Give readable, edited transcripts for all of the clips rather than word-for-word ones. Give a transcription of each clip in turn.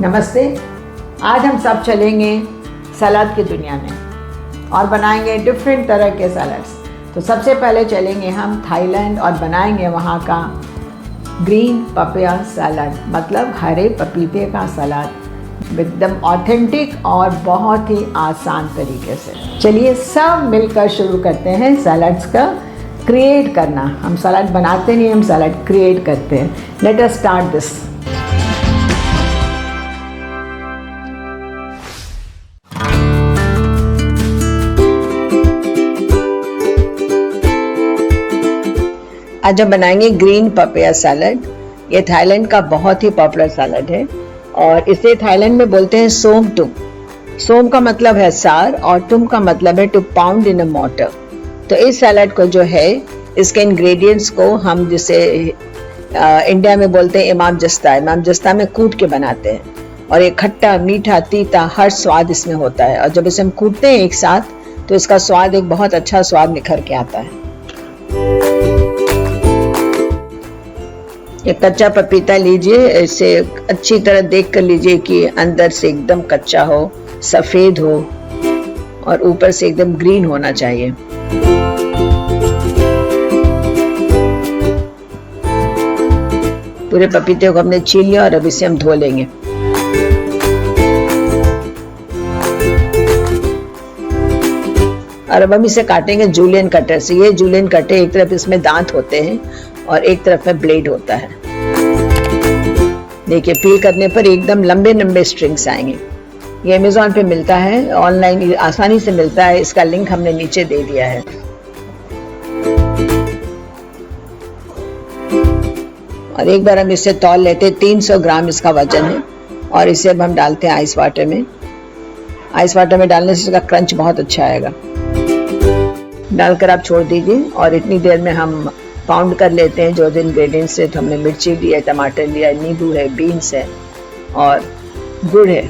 नमस्ते। आज हम सब चलेंगे सलाद की दुनिया में और बनाएंगे डिफरेंट तरह के सलाड्स। तो सबसे पहले चलेंगे हम थाईलैंड और बनाएंगे वहाँ का ग्रीन पपिया सलाद, मतलब हरे पपीते का सलाद, एकदम ऑथेंटिक और बहुत ही आसान तरीके से। चलिए सब मिलकर शुरू करते हैं सलाड्स का क्रिएट करना। हम सलाद बनाते नहीं, हम सलाद क्रिएट करते हैं। Let us start this. आज हम बनाएंगे ग्रीन पपिया सलाद। ये थाईलैंड का बहुत ही पॉपुलर सलाद है और इसे थाईलैंड में बोलते हैं सोम टुम। सोम का मतलब है सार और टुम का मतलब है to pound in a mortar. तो इस सलाद को जो है, इसके इंग्रेडिएंट्स को हम जिसे इंडिया में बोलते हैं इमाम जस्ता में कूट के बनाते हैं। और ये खट्टा, मीठा, तीता हर स्वाद इसमें होता है। और जब इसे हम कूटते हैं एक साथ तो इसका स्वाद एक बहुत अच्छा स्वाद निखर के आता है। एक कच्चा पपीता लीजिए, इसे अच्छी तरह देख कर लीजिए कि अंदर से एकदम कच्चा हो, सफेद हो और ऊपर से एकदम ग्रीन होना चाहिए। पूरे पपीते को हमने छील लिया और अब इसे हम धो लेंगे। और अब हम इसे काटेंगे जूलियन कटर से। ये जूलियन कटर, एक तरफ इसमें दांत होते हैं और एक तरफ में ब्लेड होता है। देखिए, पील करने पर एकदम लंबे लंबे स्ट्रिंग्स आएंगे। ये अमेज़न पे मिलता है, ऑनलाइन आसानी से मिलता है। इसका लिंक हमने नीचे दे दिया है। और एक बार हम इसे तौल लेते हैं। 300 ग्राम इसका वजन है और इसे अब हम डालते हैं आइस वाटर में। आइस वाटर में डालने से इसका क्रंच बहुत अच्छा आएगा। डालकर आप छोड़ दीजिए और इतनी देर में हम पाउंड कर लेते हैं जो इंग्रेडिएंट्स है। तो हमने मिर्ची लिया, टमाटर लिया, नींबू है, बीन्स है और गुड़ है।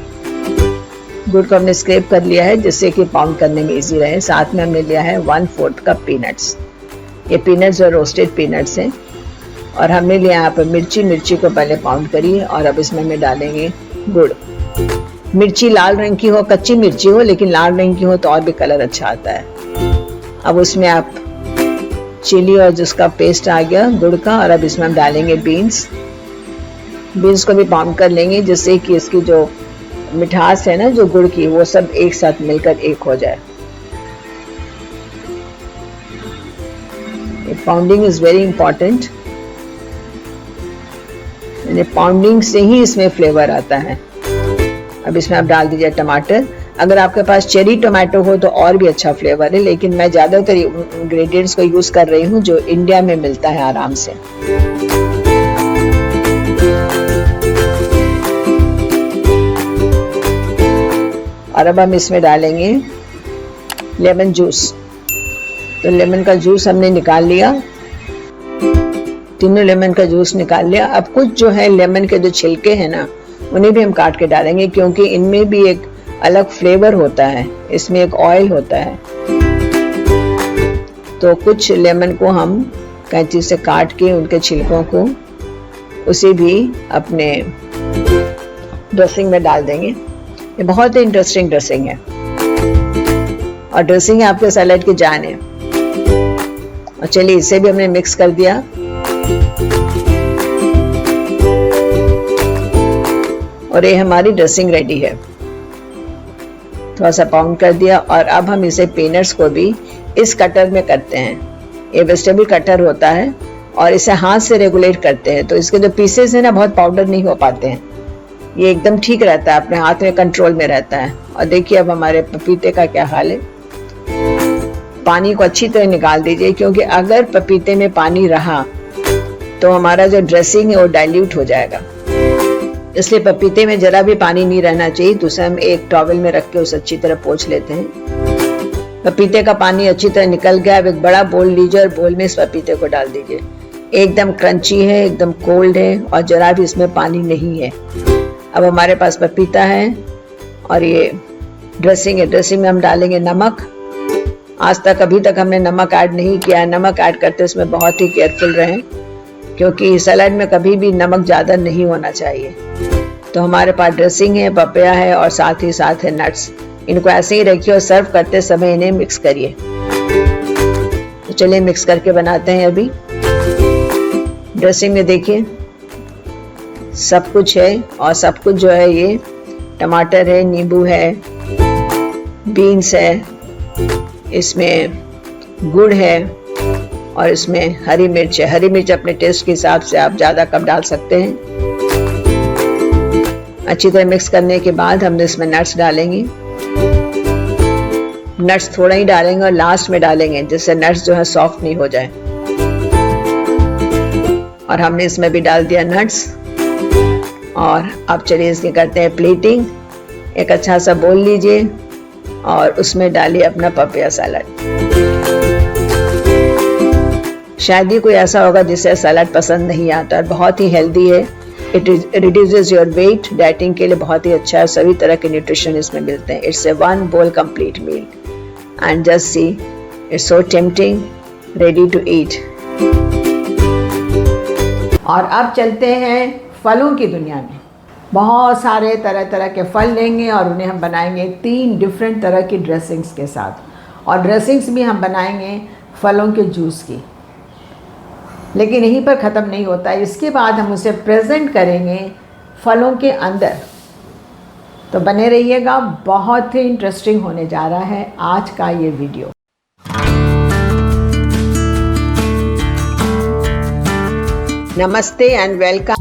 गुड़ को हमने स्क्रैप कर लिया है जिससे कि पाउंड करने में इजी रहे। साथ में हमने लिया है 1/4 कप पीनट्स। ये पीनट्स और रोस्टेड पीनट्स हैं। और हमने लिया यहाँ पर मिर्ची को पहले पाउंड करिए और अब इसमें हमें डालेंगे गुड़। मिर्ची लाल रंग की हो, कच्ची मिर्ची हो, लेकिन लाल रंग की हो तो और भी कलर अच्छा आता है। अब उसमें आप चिली और जिसका पेस्ट आ गया गुड़ का, और अब इसमें हम डालेंगे बीन्स को भी पाउंड कर लेंगे जिससे कि इसकी जो मिठास है ना, जो गुड़ की, वो सब एक साथ मिलकर एक हो जाए। Pounding is very important. Pounding से ही इसमें फ्लेवर आता है। अब इसमें आप डाल दीजिए टमाटर। अगर आपके पास चेरी टोमेटो हो तो और भी अच्छा फ्लेवर है, लेकिन मैं ज़्यादातर इंग्रेडिएंट्स को यूज़ कर रही हूँ जो इंडिया में मिलता है आराम से। और अब हम इसमें डालेंगे लेमन जूस। तो लेमन का जूस हमने निकाल लिया, तीनों लेमन का जूस निकाल लिया। अब कुछ जो है लेमन के जो छिलके हैं ना, उन्हें भी हम काट के डालेंगे क्योंकि इनमें भी एक अलग फ्लेवर होता है, इसमें एक ऑयल होता है। तो कुछ लेमन को हम कैंची से काट के उनके छिलकों को उसे भी अपने ड्रेसिंग में डाल देंगे। ये बहुत ही इंटरेस्टिंग ड्रेसिंग है और ड्रेसिंग आपके सलाद की जान है। और चलिए, इसे भी हमने मिक्स कर दिया। और ये हमारी ड्रेसिंग रेडी है। थोड़ा सा पाउंड कर दिया और अब हम इसे पीनट्स को भी इस कटर में करते हैं। ये वेजिटेबल कटर होता है और इसे हाथ से रेगुलेट करते हैं, तो इसके जो पीसेस हैं ना, बहुत पाउडर नहीं हो पाते हैं। ये एकदम ठीक रहता है, अपने हाथ में कंट्रोल में रहता है। और देखिए अब हमारे पपीते का क्या हाल है। पानी को अच्छी तरह निकाल दीजिए क्योंकि अगर पपीते में पानी रहा तो हमारा जो ड्रेसिंग है वो डाइल्यूट हो जाएगा। इसलिए पपीते में जरा भी पानी नहीं रहना चाहिए। तो उसे हम एक टॉवल में रख के उसे अच्छी तरह पोंछ लेते हैं। पपीते का पानी अच्छी तरह निकल गया। अब एक बड़ा बोल लीजिए और बोल में इस पपीते को डाल दीजिए। एकदम क्रंची है, एकदम कोल्ड है और जरा भी इसमें पानी नहीं है। अब हमारे पास पपीता है और ये ड्रेसिंग है। ड्रेसिंग में हम डालेंगे नमक। आज तक अभी तक हमने नमक ऐड नहीं किया है। नमक ऐड करते इसमें बहुत ही केयरफुल रहें क्योंकि सलाद में कभी भी नमक ज़्यादा नहीं होना चाहिए। तो हमारे पास ड्रेसिंग है, पपया है और साथ ही साथ है नट्स। इनको ऐसे ही रखिए और सर्व करते समय इन्हें मिक्स करिए। तो चलिए मिक्स करके बनाते हैं। अभी ड्रेसिंग में देखिए सब कुछ है, और सब कुछ जो है ये टमाटर है, नींबू है, बीन्स है, इसमें गुड़ है और इसमें हरी मिर्च है। हरी मिर्च अपने टेस्ट के हिसाब से आप ज़्यादा कम डाल सकते हैं। अच्छी तरह मिक्स करने के बाद हम इसमें नट्स डालेंगे। नट्स थोड़ा ही डालेंगे और लास्ट में डालेंगे, जिससे नट्स जो है सॉफ्ट नहीं हो जाए। और हमने इसमें भी डाल दिया नट्स। और अब चलिए इसकी करते हैं प्लेटिंग। एक अच्छा सा बोल लीजिए और उसमें डालिए अपना पपया सलाद। शायद ही कोई ऐसा होगा जिसे सलाद पसंद नहीं आता, और बहुत ही हेल्दी है। It reduces your weight, dieting के लिए बहुत ही अच्छा है। सभी तरह के न्यूट्रिशन इसमें मिलते हैं। It's a 1 bowl complete meal and just see, it's so tempting, ready to eat। और अब चलते हैं फलों की दुनिया में। बहुत सारे तरह तरह के फल लेंगे और उन्हें हम बनाएंगे 3 डिफरेंट तरह की ड्रेसिंग्स के साथ। और ड्रेसिंग्स भी हम बनाएंगे फलों के जूस की। लेकिन यहीं पर ख़त्म नहीं होता है, इसके बाद हम उसे प्रेजेंट करेंगे फलों के अंदर। तो बने रहिएगा, बहुत ही इंटरेस्टिंग होने जा रहा है आज का ये वीडियो। नमस्ते एंड वेलकम।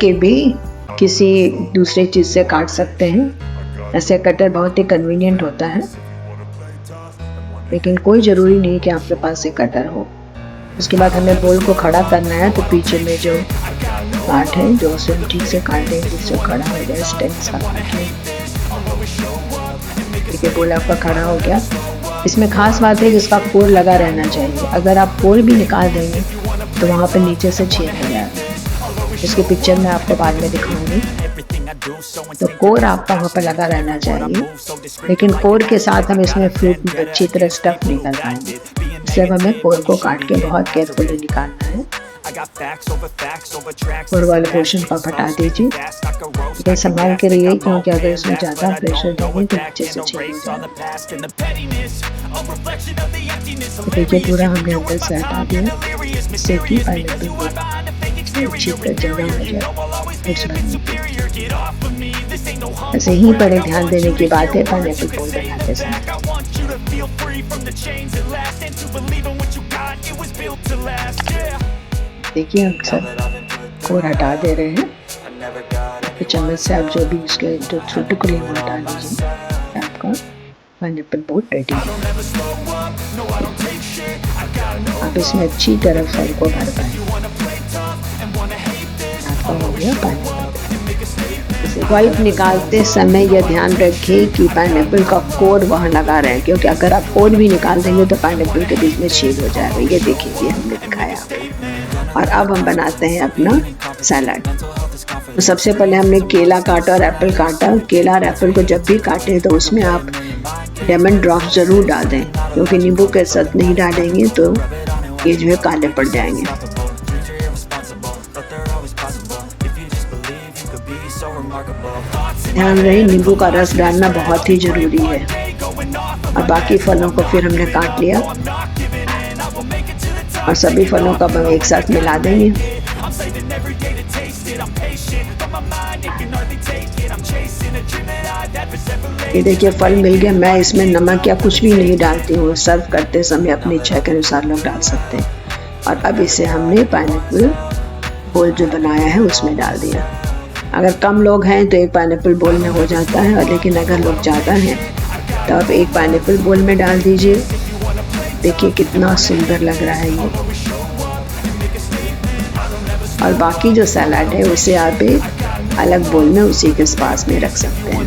के भी किसी दूसरे चीज़ से काट सकते हैं। ऐसे कटर बहुत ही कन्वीनियंट होता है, लेकिन कोई ज़रूरी नहीं कि आपके पास ये कटर हो। उसके बाद हमें बोल को खड़ा करना है, तो पीछे में जो पार्ट है जो उसे हम ठीक से काट देंगे जिससे खड़ा हो जाए। स्टेप्स का पार्ट है। ठीक है, बोल आपका खड़ा हो गया। इसमें खास बात है कि इसका कोर लगा रहना चाहिए। अगर आप कोर भी निकाल देंगे तो वहाँ पे नीचे से छेद हो जाएगा। इसके पिक्चर में आपको बाद में दिखाऊंगी। तो कोर आपका वहाँ पर लगा रहना चाहिए, लेकिन कोर के साथ हम इसमें फ्रूट अच्छी तरह स्टफ नहीं कर पाएंगे। इसलिए हमें कोर को काट के बहुत केयरफुली निकालना है। कोर वाले पोर्शन को हटा दीजिए, लेकिन संभाल के रहिए, क्योंकि अगर इसमें ज़्यादा प्रेशर देंगे तो नीचे से छेद हो जाएगा। तो देखिए पूरा हमने अंदर से हटा दिया, इससे कि पाइनएप्पल अच्छी तरह जगह हो जाए। ऐसे ही पर एक ध्यान देने की बात है पाइनएप्पल बोल बनाते समय। देखिए हम सब कोर हटा दे रहे हैं। तो चम्मच से आप जो भी उसके जो छोटे को लेना हटा लीजिए। आपका पाइनएप्पल बोट रेडी है। आप इसमें अच्छी तरह फल को भर पाएं। आपका हो गया पाइनएप्पल। पल्प निकालते समय यह ध्यान रखें कि पाइनएप्पल का कोर वहाँ लगा रहे, क्योंकि अगर आप कोर भी निकाल देंगे तो पाइनएप्पल के बीच में छेद हो जाएगा। ये देखिए, ये हमने दिखाया आपको। और अब हम बनाते हैं अपना सैलड। तो सबसे पहले हमने केला काटा और एप्पल काटा। केला और एप्पल को जब भी काटें तो उसमें आप लेमन ड्रॉप ज़रूर डाल दें, क्योंकि नींबू के साथ नहीं डालेंगे तो ये जो है काले पड़ जाएंगे। ध्यान रहे नींबू का रस डालना बहुत ही ज़रूरी है। और बाकी फलों को फिर हमने काट लिया और सभी फलों को हम एक साथ मिला देंगे। ये देखिए फल मिल गया। मैं इसमें नमक या कुछ भी नहीं डालती हूँ। सर्व करते समय अपनी इच्छा के अनुसार लोग डाल सकते हैं। और अब इसे हमने पाइनएप्पल बोल जो बनाया है उसमें डाल दिया। अगर कम लोग हैं तो एक पाइनएप्पल बोल में हो जाता है, और लेकिन अगर लोग ज़्यादा हैं तो आप एक पाइनएप्पल बोल में डाल दीजिए। देखिए कितना सुंदर लग रहा है ये। और बाकी जो सलाद है उसे आप एक अलग बोल में उसी के पास में रख सकते हैं।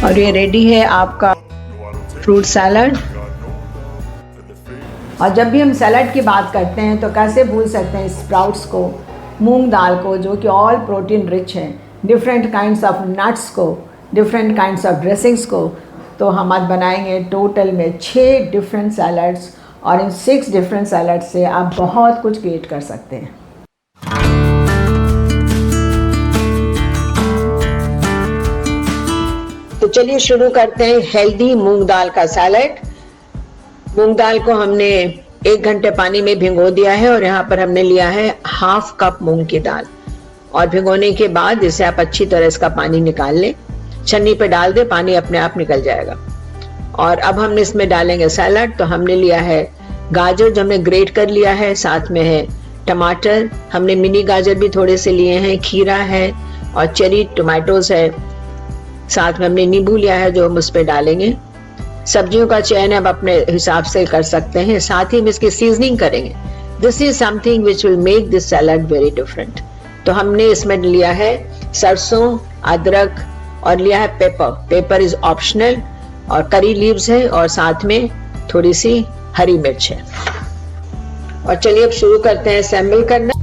और ये रेडी है आपका फ्रूट सैलड। और जब भी हम सैलड की बात करते हैं तो कैसे भूल सकते हैं स्प्राउट्स को, मूंग दाल को जो कि ऑल प्रोटीन रिच है, डिफरेंट काइंड्स ऑफ नट्स को, डिफरेंट काइंड्स ऑफ ड्रेसिंग्स को। तो हम आज बनाएंगे टोटल में 6 डिफरेंट सैलड्स, और इन 6 डिफरेंट सैलड से आप बहुत कुछ क्रिएट कर सकते हैं। तो चलिए शुरू करते हैं हेल्दी मूंग दाल का सैलड। मूंग दाल को हमने 1 घंटे पानी में भिगो दिया है, और यहाँ पर हमने लिया है 1/2 कप मूंग की दाल। और भिगोने के बाद इसे आप अच्छी तरह इसका पानी निकाल लें, छन्नी पे डाल दे, पानी अपने आप निकल जाएगा। और अब हमने इसमें डालेंगे सैलड। तो हमने लिया है गाजर जो हमने ग्रेट कर लिया है, साथ में है टमाटर, हमने मिनी गाजर भी थोड़े से लिए हैं, खीरा है और चेरी टोमेटोज है, साथ में हमने नींबू लिया है जो हम उस पर डालेंगे। सब्जियों का चयन आप अपने हिसाब से कर सकते हैं, साथ ही हम इसकी सीजनिंग करेंगे। This is something which will make this salad very different. तो हमने इसमें लिया है सरसों, अदरक और लिया है पेपर। पेपर इज ऑप्शनल, और करी लीव्स है, और साथ में थोड़ी सी हरी मिर्च है। और चलिए अब शुरू करते हैं असेंबल करना।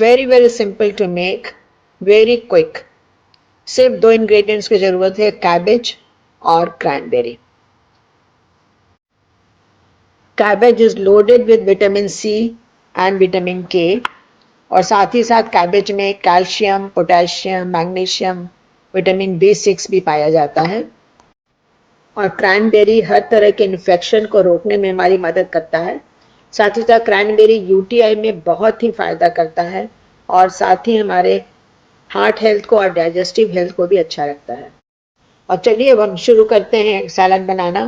Very very simple to make, very quick. सिर्फ दो इंग्रेडिएंट्स की जरूरत है, कैबेज और cranberry. Cabbage is loaded with vitamin C and vitamin K, और साथ ही साथ कैबेज में calcium, potassium, magnesium, vitamin B6 भी पाया जाता है। और क्रैनबेरी हर तरह के इन्फेक्शन को रोकने में हमारी मदद करता है। साथ ही साथ क्रैनबेरी यूटीआई में बहुत ही फायदा करता है, और साथ ही हमारे हार्ट हेल्थ को और डाइजेस्टिव हेल्थ को भी अच्छा रखता है। और चलिए अब हम शुरू करते हैं सलाद बनाना।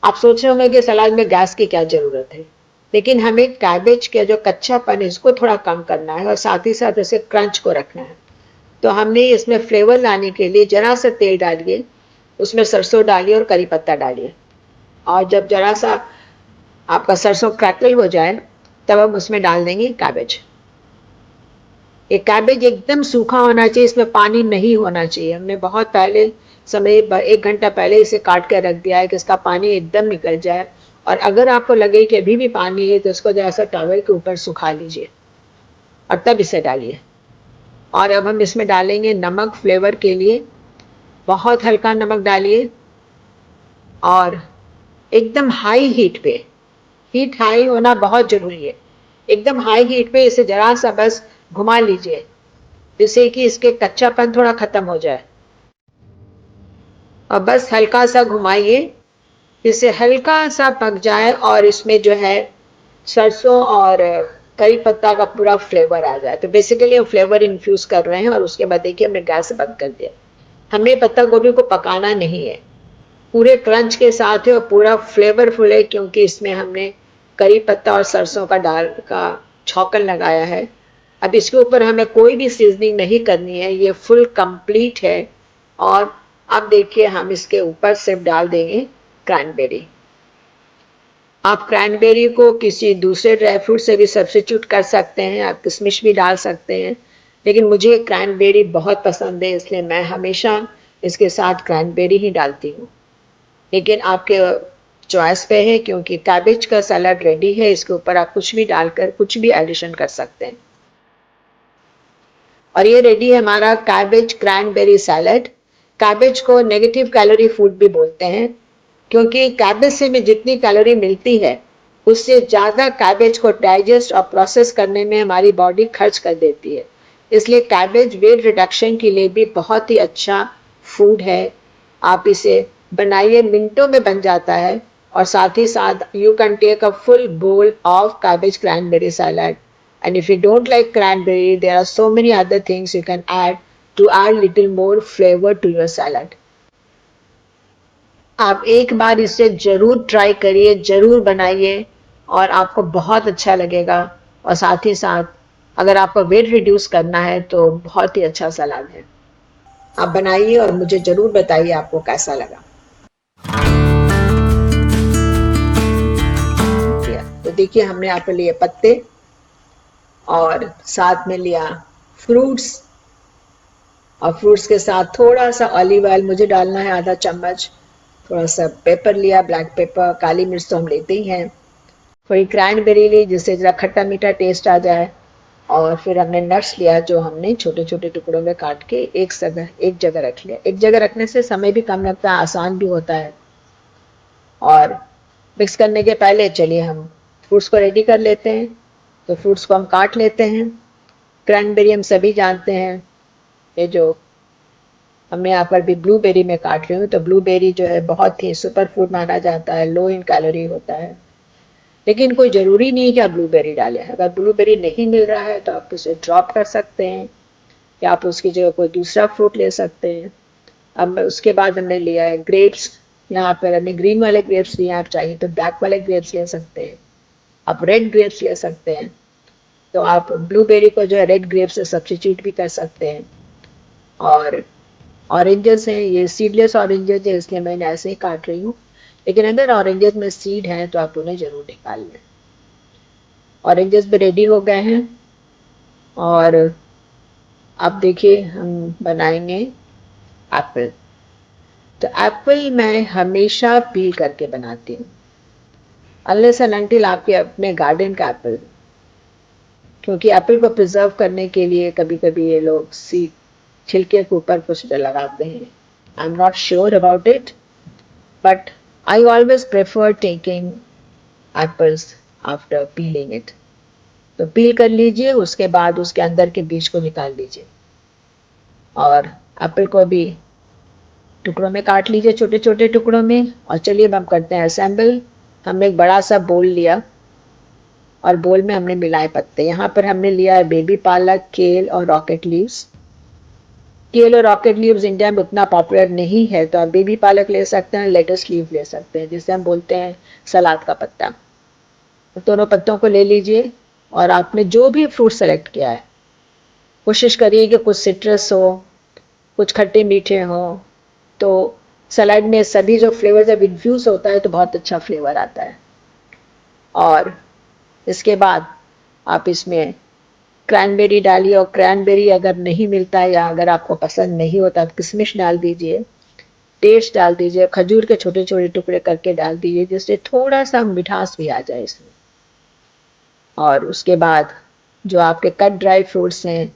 आप सोच रहे होंगे कि सलाद में गैस की क्या जरूरत है, लेकिन हमें कैबेज के जो कच्चापन है इसको थोड़ा कम करना है और साथ ही साथ इसे क्रंच को रखना है। तो हमने इसमें फ्लेवर लाने के लिए जरा सा तेल डालिए, उसमें सरसों डालिए और करी पत्ता डालिए, और जब जरा सा आपका सरसों क्रैकल हो जाए तब हम उसमें डाल देंगे कैबेज। ये कैबेज एकदम सूखा होना चाहिए, इसमें पानी नहीं होना चाहिए। हमने बहुत पहले समय 1 घंटा पहले इसे काट कर रख दिया है कि इसका पानी एकदम निकल जाए। और अगर आपको लगे कि अभी भी पानी है तो इसको जैसा टॉवल के ऊपर सुखा लीजिए और तब इसे डालिए। और अब हम इसमें डालेंगे नमक फ्लेवर के लिए, बहुत हल्का नमक डालिए, और एकदम हाई हीट पे, हीट हाई होना बहुत जरूरी है। एकदम हाई हीट पे इसे जरा सा बस घुमा लीजिए, जिससे कि इसके कच्चापन थोड़ा खत्म हो जाए। और बस हल्का सा घुमाइए, इससे हल्का सा पक जाए और इसमें जो है सरसों और करी पत्ता का पूरा फ्लेवर आ जाए। तो बेसिकली हम फ्लेवर इन्फ्यूज कर रहे हैं, और उसके बाद देखिए हमने गैस बंद कर दिया। हमें पत्ता गोभी को पकाना नहीं है, पूरे क्रंच के साथ है और पूरा फ्लेवरफुल है, क्योंकि इसमें हमने करी पत्ता और सरसों का डाल का छौंकन लगाया है। अब इसके ऊपर हमें कोई भी सीजनिंग नहीं करनी है, ये फुल कंप्लीट है। और अब देखिए हम इसके ऊपर सिर्फ डाल देंगे क्रैनबेरी। आप क्रैनबेरी को किसी दूसरे ड्राई फ्रूट से भी सब्स्टिट्यूट कर सकते हैं, आप किशमिश भी डाल सकते हैं, लेकिन मुझे क्रैनबेरी बहुत पसंद है, इसलिए मैं हमेशा इसके साथ क्रैनबेरी ही डालती हूँ। लेकिन आपके चॉइस पे है, क्योंकि कैबेज का सलाद रेडी है, इसके ऊपर आप कुछ भी डालकर कुछ भी एडिशन कर सकते हैं। और ये रेडी है हमारा कैबेज क्रैनबेरी सैलड। कैबेज को नेगेटिव कैलोरी फूड भी बोलते हैं, क्योंकि कैबेज से हमें जितनी कैलोरी मिलती है उससे ज़्यादा कैबेज को डाइजेस्ट और प्रोसेस करने में हमारी बॉडी खर्च कर देती है। इसलिए कैबेज वेट रिडक्शन के लिए भी बहुत ही अच्छा फूड है। आप इसे बनाइए, मिनटों में बन जाता है, और साथ ही साथ you can take a full bowl of cabbage cranberry salad. And if you don't like cranberry, there are so many other things you can add to add little more flavor to your salad. आप एक बार इसे जरूर try करिए, जरूर बनाइए, और आपको बहुत अच्छा लगेगा। और साथ ही साथ अगर आपको वेट रिड्यूस करना है तो बहुत ही अच्छा सलाद है। आप बनाइए और मुझे जरूर बताइए आपको कैसा लगा। तो देखिए हमने यहाँ पे लिए पत्ते और साथ में लिया फ्रूट्स, और फ्रूट्स के साथ थोड़ा सा ऑलिव ऑयल मुझे डालना है, आधा चम्मच। थोड़ा सा पेपर लिया, ब्लैक पेपर, काली मिर्च तो हम लेते ही हैं। थोड़ी क्रैनबेरी ली जिससे जरा खट्टा मीठा टेस्ट आ जाए। और फिर हमने नट्स लिया जो हमने छोटे छोटे टुकड़ों में काट के एक जगह रख लिया। एक जगह रखने से समय भी कम लगता है, आसान भी होता है। और मिक्स करने के पहले चलिए हम फ्रूट्स को रेडी कर लेते हैं। तो फ्रूट्स को हम काट लेते हैं। क्रैनबेरी हम सभी जानते हैं, ये जो हमने यहाँ पर भी ब्लूबेरी में काट रही हूँ, तो ब्लूबेरी जो है बहुत ही सुपर फूड माना जाता है, लो इन कैलोरी होता है। लेकिन कोई ज़रूरी नहीं कि आप ब्लूबेरी डालें। अगर ब्लूबेरी नहीं मिल रहा है तो आप उसे ड्रॉप कर सकते हैं, या आप उसकी जगह कोई दूसरा फ्रूट ले सकते हैं। अब उसके बाद हमने लिया है ग्रेप्स। यहाँ पर हमने ग्रीन वाले ग्रेप्स लिए, आप चाहिए तो ब्लैक वाले ग्रेप्स ले सकते हैं, आप रेड ग्रेप्स ले सकते हैं। तो आप ब्लूबेरी को जो है रेड ग्रेप्स से सब्स्टिट्यूट भी कर सकते हैं। और ऑरेंजेस हैं, ये सीडलेस ऑरेंजेस है, इसलिए मैंने ऐसे ही काट रही हूँ, लेकिन अगर ऑरेंजेस में सीड है तो आप उन्हें जरूर निकाल लें। ऑरेंजेस भी रेडी हो गए हैं, और अब देखिए हम बनाएंगे एप्पल। तो एप्पल मैं हमेशा पील करके बनाती हूँ, अनलेस एंड अनटिल आपके अपने गार्डन का एप्पल क्योंकि एप्पल को प्रिजर्व करने के लिए कभी कभी ये लोग सी छिलके के ऊपर कुछ लगाते हैं. I am not sure about it, but I always prefer taking apples after piling it. तो पील कर लीजिए, उसके बाद उसके अंदर के बीज को निकाल लीजिए और एप्पल को भी टुकड़ों में काट लीजिए, छोटे छोटे टुकड़ों में. और चलिए अब हम करते हैं असेंबल. हमने एक बड़ा सा बोल लिया और बोल में हमने मिलाए पत्ते. यहाँ पर हमने लिया है बेबी पालक, केल और रॉकेट लीव्स. केल और रॉकेट लीव्स इंडिया में उतना पॉपुलर नहीं है, तो आप बेबी पालक ले सकते हैं, लेटस लीव ले सकते हैं, जिसे हम बोलते हैं सलाद का पत्ता. दोनों पत्तों को ले लीजिए और आपने जो भी फ्रूट सेलेक्ट किया है कोशिश करिए कि कुछ सिट्रस हो, कुछ खट्टे मीठे हो. तो सलाद में सभी जो फ्लेवर जब इन्फ्यूज होता है तो बहुत अच्छा फ्लेवर आता है. और इसके बाद आप इसमें क्रैनबेरी डालिए, और क्रैनबेरी अगर नहीं मिलता है या अगर आपको पसंद नहीं होता तो किशमिश डाल दीजिए, डेट्स डाल दीजिए, खजूर के छोटे छोटे टुकड़े करके डाल दीजिए, जिससे थोड़ा सा मिठास भी आ जाए इसमें. और उसके बाद जो आपके कट ड्राई फ्रूट्स हैं,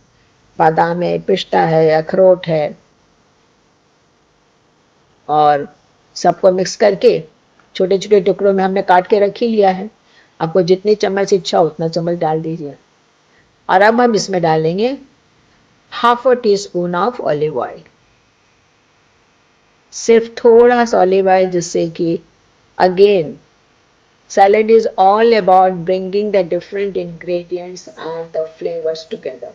बादाम है, पिस्ता है, अखरोट है, और सबको मिक्स करके छोटे छोटे टुकड़ों में हमने काट के रख ही लिया है. आपको जितनी चम्मच इच्छा उतना चम्मच डाल दीजिए. और अब हम इसमें डालेंगे half a tea spoon of olive oil. सिर्फ थोड़ा सा ऑलिव ऑयल, जिससे कि again salad is all about bringing the different ingredients and the flavors together.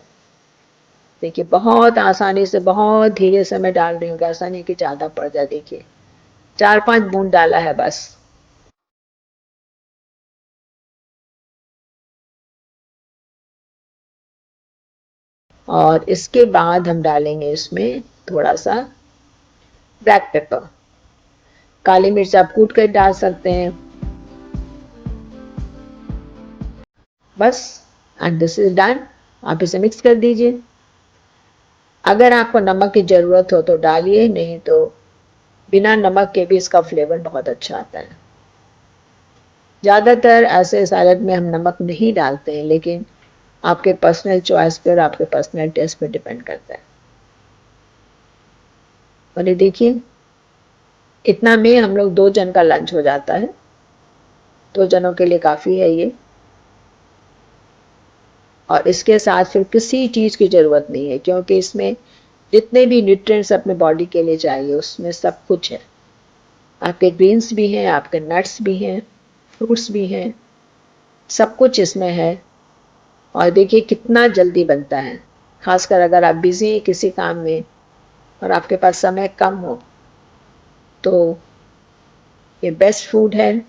देखिए बहुत आसानी से, बहुत धीरे से मैं डाल रही हूँ, ऐसा नहीं कि ज़्यादा पड़ जाए. देखिए 4-5 बूंद डाला है बस. और इसके बाद हम डालेंगे इसमें थोड़ा सा ब्लैक पेपर. काली मिर्च आप कूट कर डाल सकते हैं. बस, एंड दिस इज डन. आप इसे मिक्स कर दीजिए. अगर आपको नमक की ज़रूरत हो तो डालिए, नहीं तो बिना नमक के भी इसका फ्लेवर बहुत अच्छा आता है. ज़्यादातर ऐसे सैलड में हम नमक नहीं डालते हैं, लेकिन आपके पर्सनल चॉइस पर, आपके पर्सनल टेस्ट पर डिपेंड करता है. और ये देखिए, इतना में हम लोग 2 जन का लंच हो जाता है. 2 जनों के लिए काफ़ी है ये. और इसके साथ फिर किसी चीज़ की ज़रूरत नहीं है, क्योंकि इसमें जितने भी न्यूट्रिएंट्स अपने बॉडी के लिए चाहिए उसमें सब कुछ है. आपके ग्रीन्स भी हैं, आपके नट्स भी हैं, फ्रूट्स भी हैं, सब कुछ इसमें है. और देखिए कितना जल्दी बनता है. खासकर अगर आप बिजी हैं किसी काम में और आपके पास समय कम हो, तो ये बेस्ट फूड है.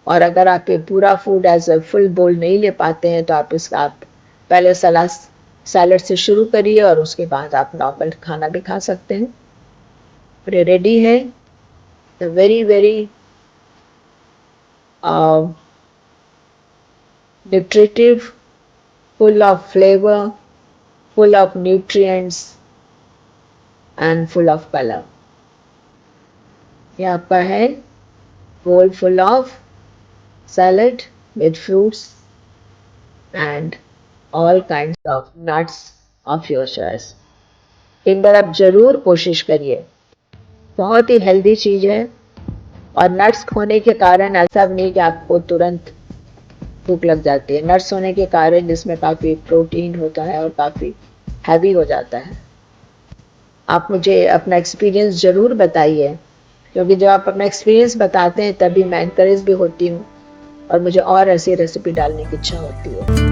और अगर आप ये पूरा फूड एज अ फुल बोल नहीं ले पाते हैं, तो आप पहले सैलड से शुरू करिए और उसके बाद आप नॉर्मल खाना भी खा सकते हैं. और ये रेडी है. The very very nutritive, full of flavor, full of nutrients and full of color. ये आपका है bowl full of salad with fruits and all kinds of nuts of your choice. एक बार आप ज़रूर कोशिश करिए. बहुत ही हेल्दी चीज़ है. और नट्स होने के कारण ऐसा भी नहीं कि आपको तुरंत भूख लग जाती है. नट्स होने के कारण इसमें काफ़ी प्रोटीन होता है और काफ़ी हैवी हो जाता है. आप मुझे अपना एक्सपीरियंस ज़रूर बताइए, क्योंकि जब आप अपना एक्सपीरियंस बताते हैं तभी मैं एनकरेज भी होती हूँ और मुझे और ऐसी रेसिपी डालने की इच्छा होती है.